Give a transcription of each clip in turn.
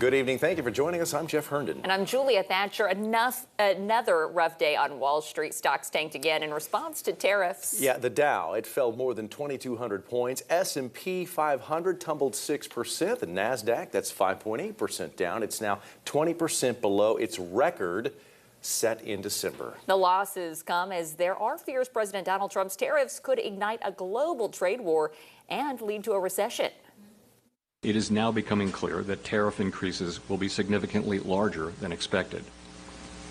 Good evening. Thank you for joining us. I'm Jeff Herndon. And I'm Julia Thatcher. Another rough day on Wall Street. Stocks tanked again in response to tariffs. Yeah, the Dow, it fell more than 2,200 points. S&P 500 tumbled 6%. The NASDAQ, that's 5.8% down. It's now 20% below its record set in December. The losses come as there are fears President Donald Trump's tariffs could ignite a global trade war and lead to a recession. It is now becoming clear that tariff increases will be significantly larger than expected.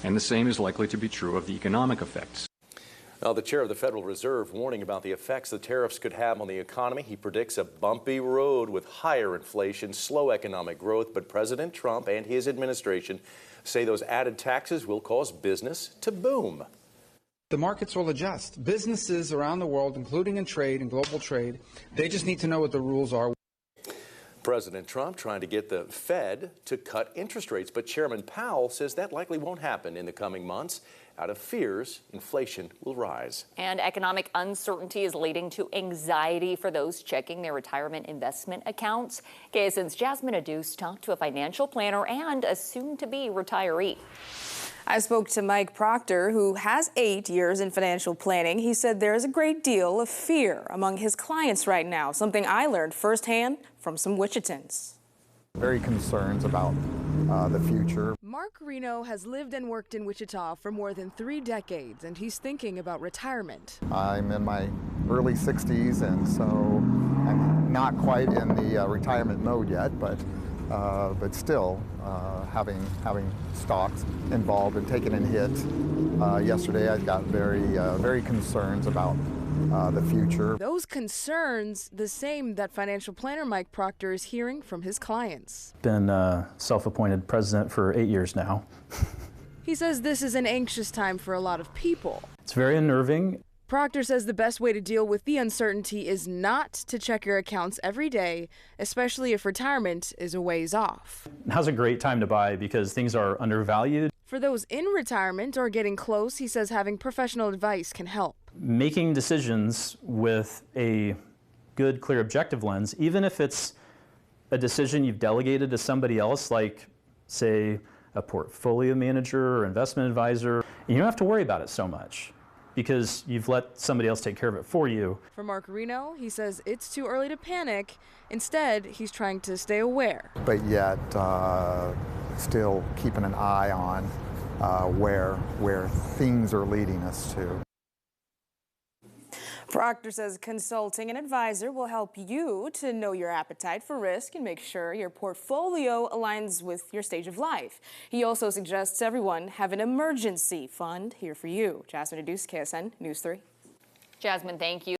And the same is likely to be true of the economic effects. Well, the chair of the Federal Reserve warning about the effects the tariffs could have on the economy. He predicts a bumpy road with higher inflation, slow economic growth. But President Trump and his administration say those added taxes will cause business to boom. The markets will adjust. Businesses around the world, including in trade and global trade, they just need to know what the rules are. President Trump trying to get the Fed to cut interest rates, but Chairman Powell says that likely won't happen in the coming months out of fears inflation will rise. And economic uncertainty is leading to anxiety for those checking their retirement investment accounts. KSN's Jasmine Aduse talked to a financial planner and a soon-to-be retiree. I spoke to Mike Proctor, who has 8 years in financial planning. He said there is a great deal of fear among his clients right now, something I learned firsthand from some Wichitans. Very concerned about the future. Mark Reno has lived and worked in Wichita for more than 3 decades, and he's thinking about retirement. I'm in my early 60s, and so I'm not quite in the retirement mode yet, but still having stocks involved and taking a hit. Yesterday I got very concerned about the future. Those concerns, the same that financial planner Mike Proctor is hearing from his clients. Been self-appointed president for 8 years now. He says this is an anxious time for a lot of people. It's very unnerving. Proctor says the best way to deal with the uncertainty is not to check your accounts every day, especially if retirement is a ways off. Now's a great time to buy because things are undervalued. For those in retirement or getting close, he says having professional advice can help. Making decisions with a good, clear, objective lens, even if it's a decision you've delegated to somebody else, like, say, a portfolio manager or investment advisor, you don't have to worry about it so much, because you've let somebody else take care of it for you. For Mark Reno, he says it's too early to panic. Instead, he's trying to stay aware. But yet, still keeping an eye on where things are leading us to. Proctor says consulting an advisor will help you to know your appetite for risk and make sure your portfolio aligns with your stage of life. He also suggests everyone have an emergency fund here for you. Jasmine Aduse, KSN News 3. Jasmine, thank you.